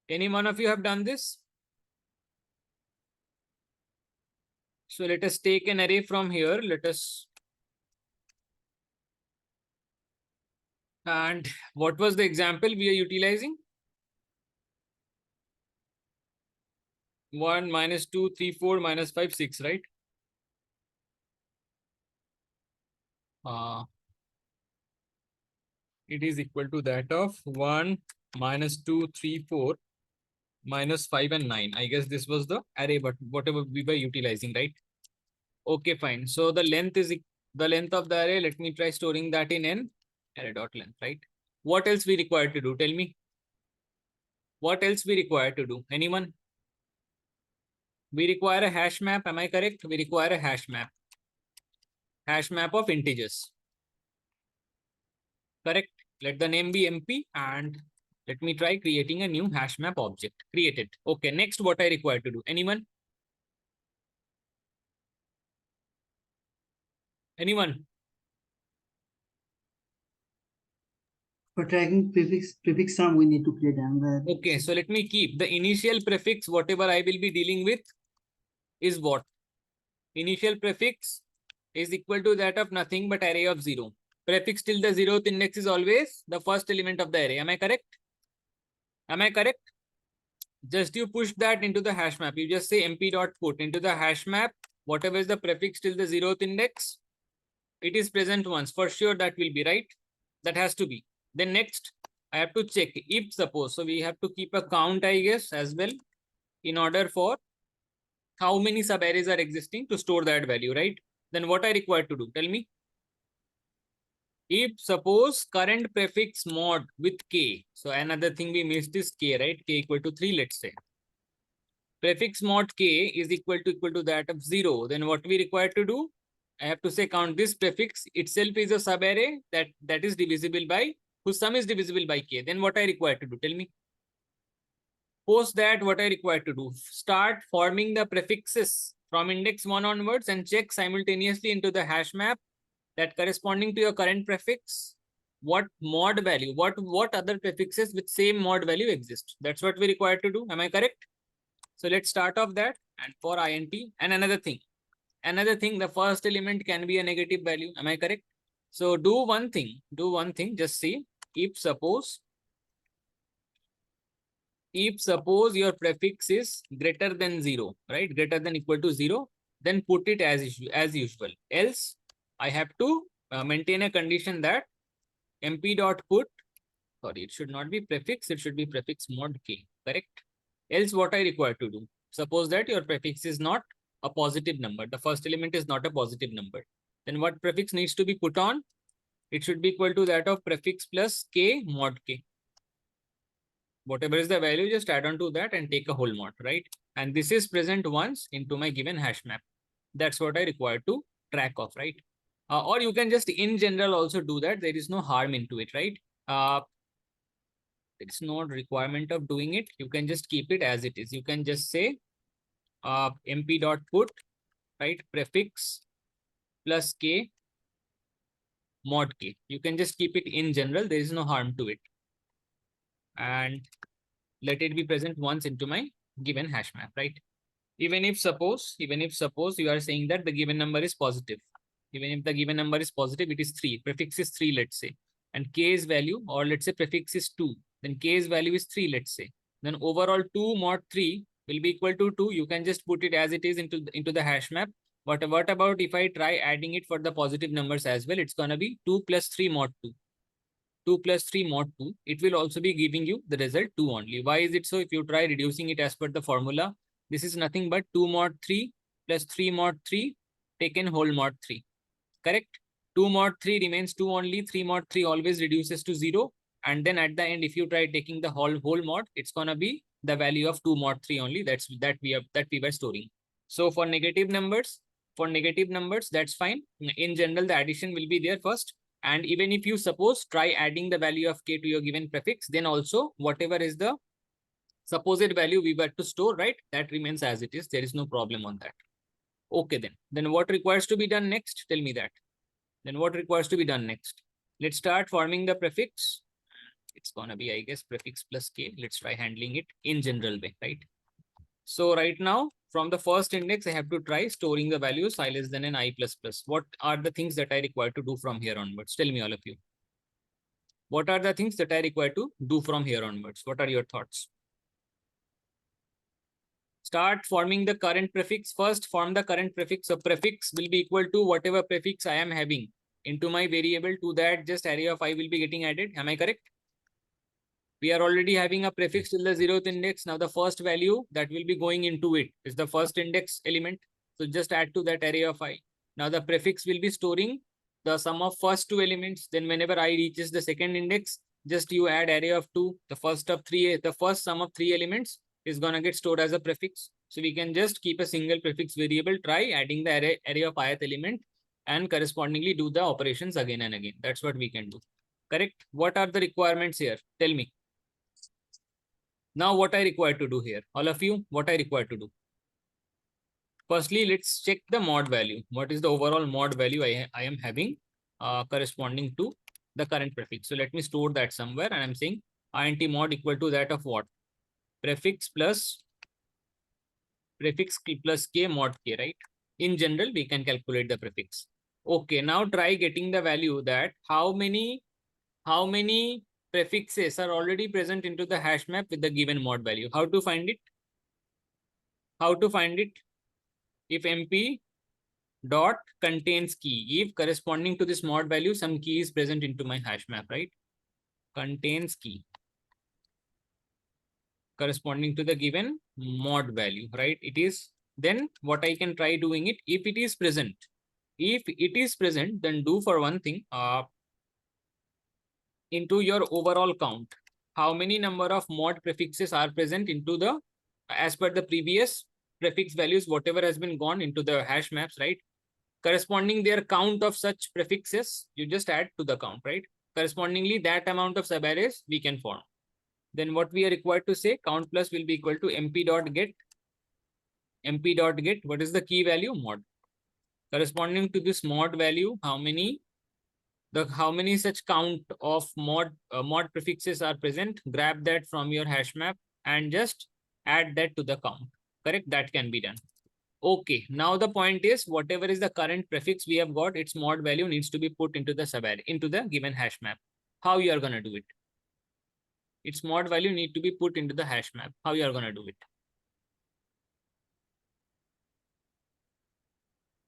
Any one of you have done this? So let us take an array from here. Let us. And what was the example we are utilizing? 1, -2, 3, 4, -5, 6, right? It is equal to that of 1, -2, 3, 4, -5 and 9. I guess this was the array, but whatever we were utilizing, right? Okay, fine. So the length is the length of the array. Let me try storing that in n array dot length, right? What else we require to do? Tell me. What else we require to do? Anyone? We require a hash map. Am I correct? We require a hash map. Hash map of integers. Correct. Let the name be MP and let me try creating a new hash map object. Create it. Okay. Next, what I require to do? Anyone? Anyone? For tracking prefix sum, we need to create another. Okay. So let me keep the initial prefix, whatever I will be dealing with is what? Initial prefix is equal to that of nothing but array of 0. Prefix till the 0th index is always the first element of the array. Am I correct? Am I correct? Just you push that into the hash map. You just say mp.put into the hash map, whatever is the prefix till the 0th index, it is present once. For sure that will be right. That has to be. Then next, I have to check if suppose. So we have to keep a count, I guess, as well, in order for how many subarrays are existing to store that value, right? Then what I require to do? Tell me. If suppose current prefix mod with k. So another thing we missed is k, right? K equal to 3, let's say. Prefix mod k is equal to that of 0. Then what we require to do? I have to say count this prefix itself is a subarray that is divisible by, whose sum is divisible by k. Then what I require to do? Tell me. Post that, what I require to do? Start forming the prefixes from index 1 onwards and check simultaneously into the hash map that corresponding to your current prefix, what mod value, what other prefixes with same mod value exist. That's what we require to do. Am I correct? So let's start off that. And for int and another thing, the first element can be a negative value. Am I correct? So do one thing, just see if suppose your prefix is greater than 0, right? Greater than equal to 0, then put it as usual. Else I have to maintain a condition that mp.put, sorry, it should not be prefix, it should be prefix mod k, correct? Else what I require to do? Suppose that your prefix is not a positive number. The first element is not a positive number. Then what prefix needs to be put on? It should be equal to that of prefix plus k mod k. Whatever is the value, just add on to that and take a whole mod, right? And this is present once into my given hash map. That's what I require to track of, right? Or you can just in general also do that. There is no harm into it, right? It's no requirement of doing it. You can just keep it as it is. You can just say mp.put, right? Prefix plus k mod k. You can just keep it in general. There is no harm to it. And let it be present once into my given hash map, right? Even if suppose you are saying that the given number is positive. Even if the given number is positive, it is 3. Prefix is 3, let's say. And k's value, or let's say prefix is 2. Then k's value is 3, let's say. Then overall 2 mod 3 will be equal to 2. You can just put it as it is into the hash map. But what about if I try adding it for the positive numbers as well? It's going to be 2 plus 3 mod 2. 2 plus 3 mod 2. It will also be giving you the result 2 only. Why is it so? If you try reducing it as per the formula, this is nothing but 2 mod 3 plus 3 mod 3 taken whole mod 3. Correct? 2 mod 3 remains 2 only. 3 mod 3 always reduces to 0. And then at the end, if you try taking the whole mod, it's gonna be the value of 2 mod 3 only. That we were storing. So for negative numbers, that's fine. In general, the addition will be there first. And even if you suppose try adding the value of k to your given prefix, then also whatever is the supposed value we were to store, right? That remains as it is. There is no problem on that. Okay, then what requires to be done next? Tell me that. Then what requires to be done next? Let's start forming the prefix. It's gonna be, I guess, prefix plus k. Let's try handling it in general way, right? So right now, from the first index, I have to try storing the values I less than an I plus plus. What are the things that I require to do from here onwards? Tell me, all of you. What are the things that I require to do from here onwards? What are your thoughts? Start forming the current prefix. First, form the current prefix. So prefix will be equal to whatever prefix I am having into my variable. To that, just array of I will be getting added. Am I correct? We are already having a prefix till the 0th index. Now the first value that will be going into it is the first index element. So just add to that array of I. Now the prefix will be storing the sum of first two elements. Then whenever I reaches the second index, just you add array of 2. The first sum of 3 elements is gonna get stored as a prefix. So we can just keep a single prefix variable, try adding the array of ith element and correspondingly do the operations again and again. That's what we can do. Correct? What are the requirements here? Tell me. Now what I require to do here, all of you, what I require to do. Firstly, let's check the mod value. What is the overall mod value I am having corresponding to the current prefix. So let me store that somewhere, and I'm saying int mod equal to that of what? Prefix plus k mod k, right? In general, we can calculate the prefix. Okay, now try getting the value that how many prefixes are already present into the hash map with the given mod value. How to find it? How to find it? If MP dot contains key, if corresponding to this mod value, some key is present into my hash map, right? Contains key corresponding to the given mod value, right? It is, then what I can try doing it, if it is present, then do for one thing, into your overall count, how many number of mod prefixes are present into the, as per the previous prefix values, whatever has been gone into the hash maps, right? Corresponding their count of such prefixes, you just add to the count, right? Correspondingly, that amount of subarrays we can form. Then what we are required to say, count plus will be equal to mp dot get, what is the key value? Mod. Corresponding to this mod value, how many such count of mod prefixes are present, grab that from your hash map and just add that to the count. Correct? That can be done. Okay, now the point is, whatever is the current prefix we have got, its mod value needs to be put into the subarray, into the given hash map. How you are gonna do it? Its mod value need to be put into the hash map. How you are gonna do it?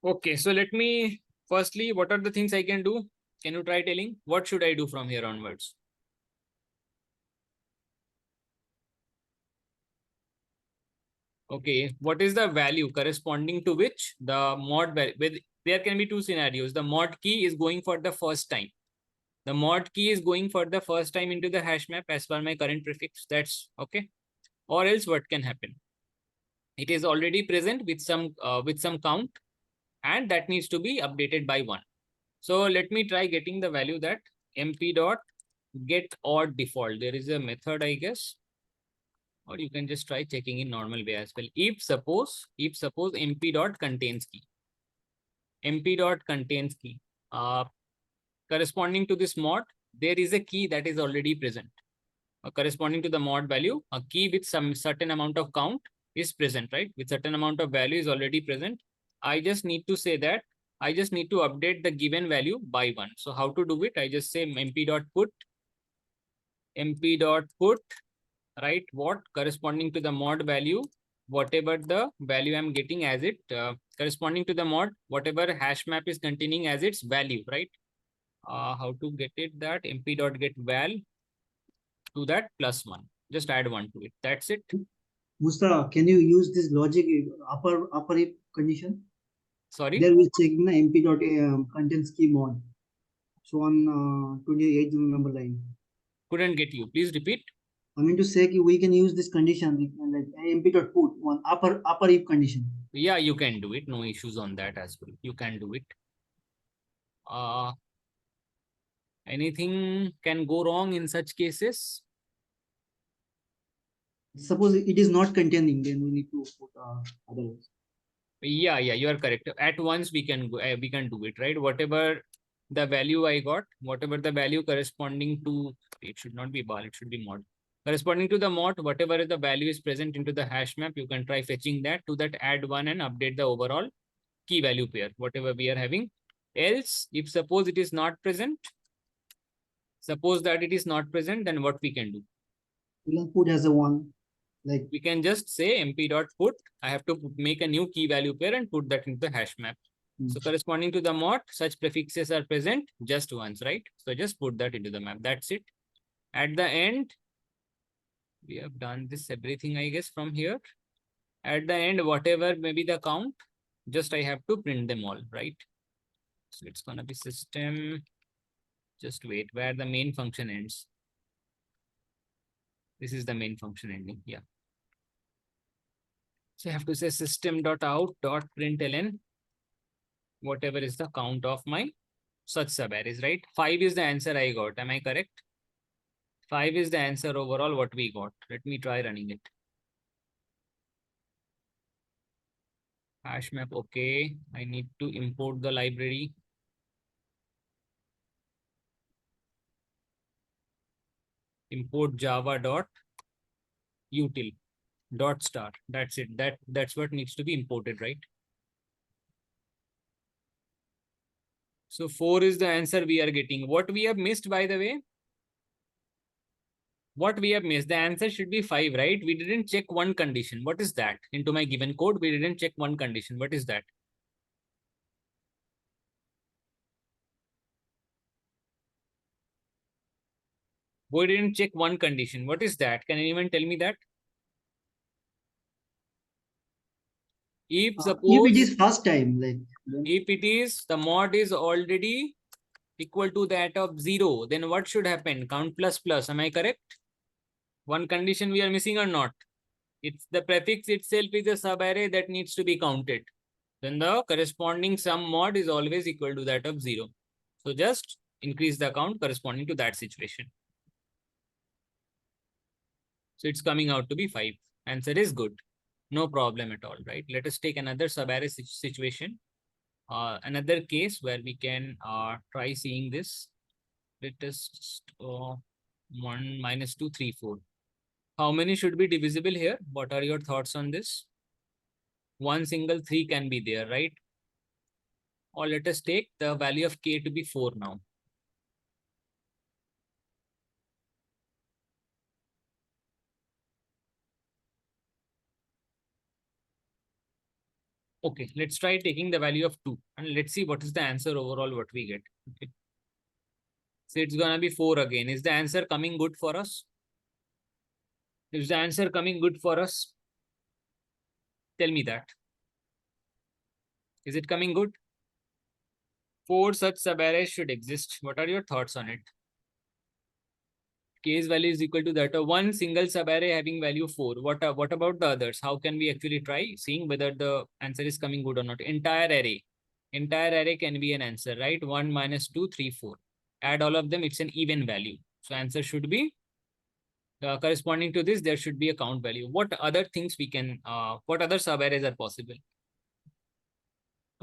Okay, so let me, firstly, what are the things I can do? Can you try telling? What should I do from here onwards? Okay, what is the value corresponding to which the mod value? There can be two scenarios. The mod key is going for the first time. The mod key is going for the first time into the hash map as per my current prefix. That's okay. Or else what can happen? It is already present with some count, and that needs to be updated by 1. So let me try getting the value that mp dot get odd default. There is a method, I guess, or you can just try checking in normal way as well. If suppose mp dot contains key, corresponding to this mod, there is a key that is already present. Corresponding to the mod value, a key with some certain amount of count is present, right? With certain amount of value is already present. I just need to say that I just need to update the given value by 1. So how to do it? I just say mp dot put, right? What corresponding to the mod value, whatever the value I'm getting as it, corresponding to the mod, whatever hash map is containing as its value, right? How to get it? That mp dot get val to that +1. Just add 1 to it. That's it. Musta, can you use this logic upper if condition? Sorry. There we check the mp dot contains key mod. So on 28 number line. Couldn't get you. Please repeat. I mean to say we can use this condition like mp dot put one upper if condition. Yeah, you can do it. No issues on that as well. You can do it. Anything can go wrong in such cases? Suppose it is not containing, then we need to put otherwise. Yeah, you are correct. At once we can go, we can do it, right? Whatever the value I got, whatever the value corresponding to, it should not be bar, it should be mod. Corresponding to the mod, whatever the value is present into the hash map, you can try fetching that. To that, add one and update the overall key value pair, whatever we are having. Else, if suppose it is not present, suppose that it is not present, then what we can do? You can put as a one, like We can just say mp.put. I have to make a new key value pair and put that into the hash map. So corresponding to the mod, such prefixes are present just once, right? So just put that into the map. That's it. At the end, we have done this everything, I guess, from here. At the end, whatever may be the count, just I have to print them all, right? So it's gonna be system. Just wait, where the main function ends. This is the main function ending. Yeah. So I have to say system.out.println whatever is the count of my such subarrays, right? 5 is the answer I got. Am I correct? 5 is the answer overall what we got. Let me try running it. Hash map, okay. I need to import the library. Import java dot util dot star. That's it. That's what needs to be imported, right? So 4 is the answer we are getting. What we have missed, by the way? What we have missed? The answer should be 5, right? We didn't check one condition. What is that? Into my given code, we didn't check one condition. What is that? We didn't check one condition. What is that? Can anyone tell me that? If if it suppose, is first time, like if it is, the mod is already equal to that of 0, then what should happen? Count plus plus. Am I correct? One condition we are missing or not? It's the prefix itself is a subarray that needs to be counted. Then the corresponding sum mod is always equal to that of 0. So just increase the count corresponding to that situation. So it's coming out to be 5. Answer is good. No problem at all, right? Let us take another subarray situation. Another case where we can try seeing this. Let us 1, minus 2, 3, 4. How many should be divisible here? What are your thoughts on this? One single 3 can be there, right? Or let us take the value of k to be 4 now. Okay, let's try taking the value of 2 and let's see what is the answer overall what we get. Okay. So it's gonna be 4 again. Is the answer coming good for us? Is the answer coming good for us? Tell me that. Is it coming good? 4 such subarrays should exist. What are your thoughts on it? K's value is equal to that of one single subarray having value 4. What about the others? How can we actually try seeing whether the answer is coming good or not? Entire array. Entire array can be an answer, right? 1, minus 2, 3, 4. Add all of them, it's an even value. So answer should be corresponding to this, there should be a count value. What other things we can, what other subarrays are possible?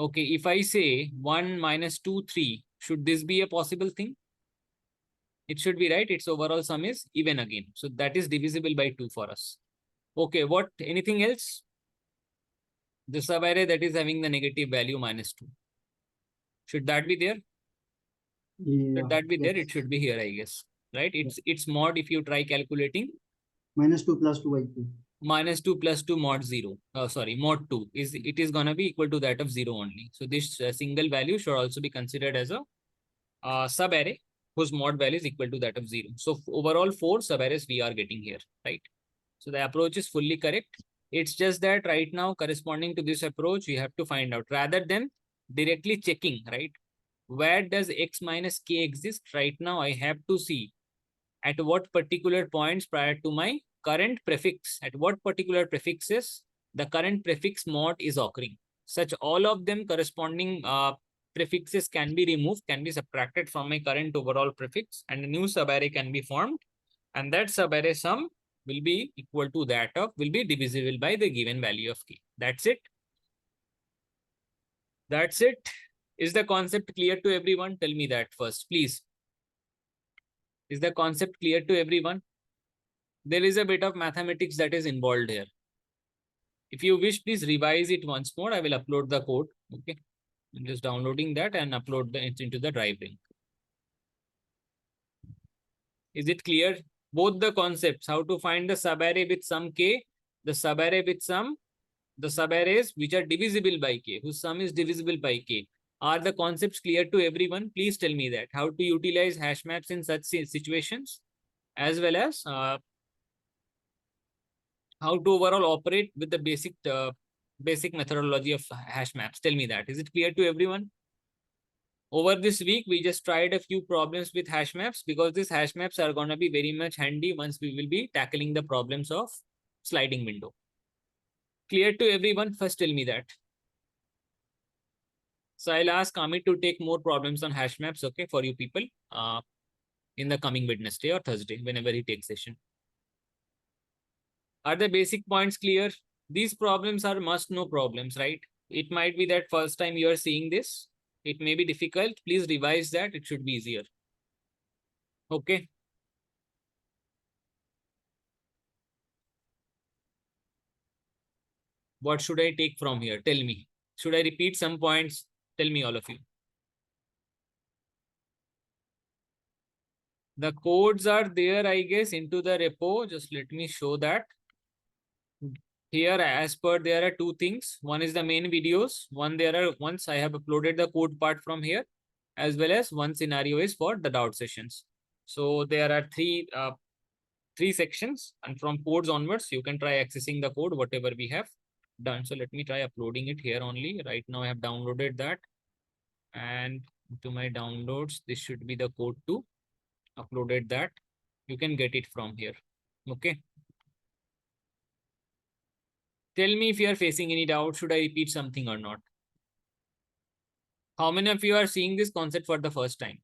Okay, if I say 1, minus 2, 3, should this be a possible thing? It should be, right? Its overall sum is even again. So that is divisible by 2 for us. Okay, what, anything else? The subarray that is having the negative value minus 2. Should that be there? Should that be there? yes. It should be here, I guess. Right? It's mod if you try calculating. Minus 2 plus 2 by 2. Minus 2 plus 2 mod 0. Sorry, mod 2 is it is gonna be equal to that of 0 only. So this single value should also be considered as a subarray whose mod value is equal to that of 0. So overall 4 subarrays we are getting here, right? So the approach is fully correct. It's just that right now corresponding to this approach, we have to find out rather than directly checking, right? Where does x minus k exist? Right now I have to see at what particular points prior to my current prefix, at what particular prefixes the current prefix mod is occurring. Such all of them corresponding prefixes can be removed, can be subtracted from my current overall prefix, and a new subarray can be formed. And that subarray sum will be equal to that of, will be divisible by the given value of k. That's it. That's it. Is the concept clear to everyone? Tell me that first, please. Is the concept clear to everyone? There is a bit of mathematics that is involved here. If you wish, please revise it once more. I will upload the code. Okay. I'm just downloading that and upload it into the drive link. Is it clear? Both the concepts, how to find the subarray with sum k, the subarray with sum, the subarrays which are divisible by k, whose sum is divisible by k. Are the concepts clear to everyone? Please tell me that. How to utilize hash maps in such situations, as well as how to overall operate with the basic methodology of hash maps. Tell me that. Is it clear to everyone? Over this week, we just tried a few problems with hash maps because these hash maps are going to be very much handy once we will be tackling the problems of sliding window. Clear to everyone? First, tell me that. So I'll ask Amit to take more problems on hash maps, okay, for you people in the coming Wednesday or Thursday, whenever he takes session. Are the basic points clear? These problems are must-know problems, right? It might be that first time you are seeing this. It may be difficult. Please revise that. It should be easier. Okay. What should I take from here? Tell me. Should I repeat some points? Tell me, all of you. The codes are there, I guess, into the repo. Just let me show that. Here, as per, there are two things. One is the main videos. Once I have uploaded the code part from here, as well as one scenario is for the doubt sessions. So there are three sections, and from codes onwards, you can try accessing the code, whatever we have done. So let me try uploading it here only. Right now I have downloaded that, and to my downloads, this should be the code to uploaded that. You can get it from here. Okay. Tell me if you are facing any doubt. Should I repeat something or not? How many of you are seeing this concept for the first time?